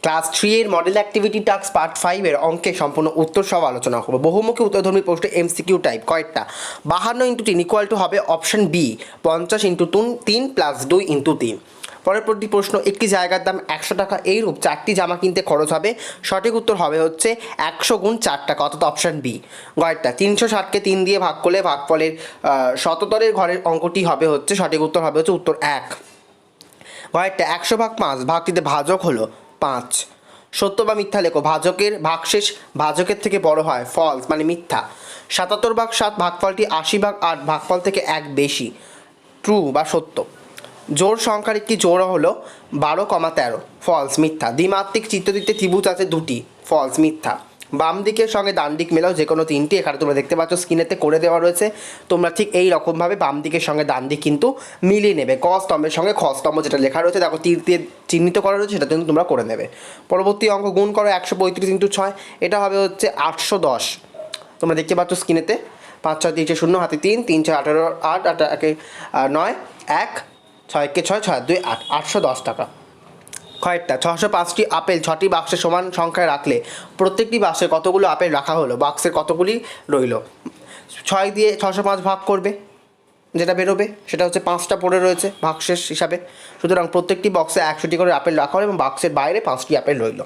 Class 3 এর model activity task part 5 এর অঙ্কে সম্পূর্ণ উত্তর সহ আলোচনা করব। বহুমুখী উত্তরধর্মী প্রশ্ন এমসিকিউ টাইপ কয়েকটা। 52 × 3 ইকুয়াল টু হবে অপশন বি 50 × 3 প্লাস 2 × 3। পরবর্তী প্রশ্ন, একটি জায়গার দাম 100 টাকা, এইরূপ 4টি জামা কিনতে খরচ হবে। সঠিক উত্তর হবে হচ্ছে 100 × 4 টাকা, অর্থাৎ অপশন বি। গয়েরটা 360কে 3 দিয়ে ভাগ করলে ভাগফলের শততরের ঘরের অঙ্কটি হবে হচ্ছে, সঠিক উত্তর হবে হচ্ছে উত্তর 1। গয়েরটা 100/5 ভাগটিতে ভাজক হলো 5। সত্য বা মিথ্যা লেখো। ভাজকের ভাগশেষ ভাজকের থেকে বড় হয়, ফলস মানে মিথ্যা। 77/7 ভাগফলটি 80/8 ভাগফল থেকে 1 বেশি, ট্রু বা সত্য। জোড় সংখ্যার একটি জোড় হলো 12,13, ফলস মিথ্যা। দ্বিমাত্রিক চিত্রটিতে ত্রিভুজ আছে 2টি, ফলস মিথ্যা। বাম দিকের সঙ্গে ডান দিক মেলাও যে কোনো 3টি, এখানে তোমরা দেখতে পাচ্ছ স্ক্রিনেতে করে দেওয়া রয়েছে। তোমরা ঠিক এই রকমভাবে বাম দিকের সঙ্গে ডান দিক কিন্তু মিলিয়ে নেবে। ক স্তম্ভের সঙ্গে খ স্তম্ভ যেটা লেখা রয়েছে দেখো তীর দিয়ে চিহ্নিত করা রয়েছে, সেটা কিন্তু তোমরা করে নেবে। পরবর্তী অঙ্ক, গুণ করো 135 × 6, এটা হবে হচ্ছে 810। তোমরা দেখতে পাচ্ছ স্ক্রিনেতে 5 6 3 0 হাতে 3 3 6 18 8 8 1 9 1 6 1 6 6 2 8 810 টাকা। কয়েকটা 605টি আপেল 6টি বাক্সের সমান সংখ্যায় রাখলে প্রত্যেকটি বাক্সে কতগুলো আপেল রাখা হলো, বাক্সের কতগুলি রইল। 6 দিয়ে 605 ভাগ করবে, যেটা বেরোবে সেটা হচ্ছে 5টা পড়ে রয়েছে ভাগশেষ হিসাবে। সুতরাং প্রত্যেকটি বক্সে 100টি করে আপেল রাখা হলো এবং বাক্সের বাইরে 5টি আপেল রইল।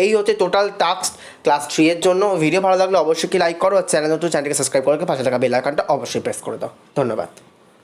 এই হচ্ছে টোটাল টাস্ক ক্লাস 3 এর জন্য। ভিডিও ভালো লাগলে অবশ্যই কি লাইক করো, আর চ্যানেলটিকে সাবস্ক্রাইব করে পাশে থাকা বেল আইকনটা অবশ্যই প্রেস করে দাও। ধন্যবাদ।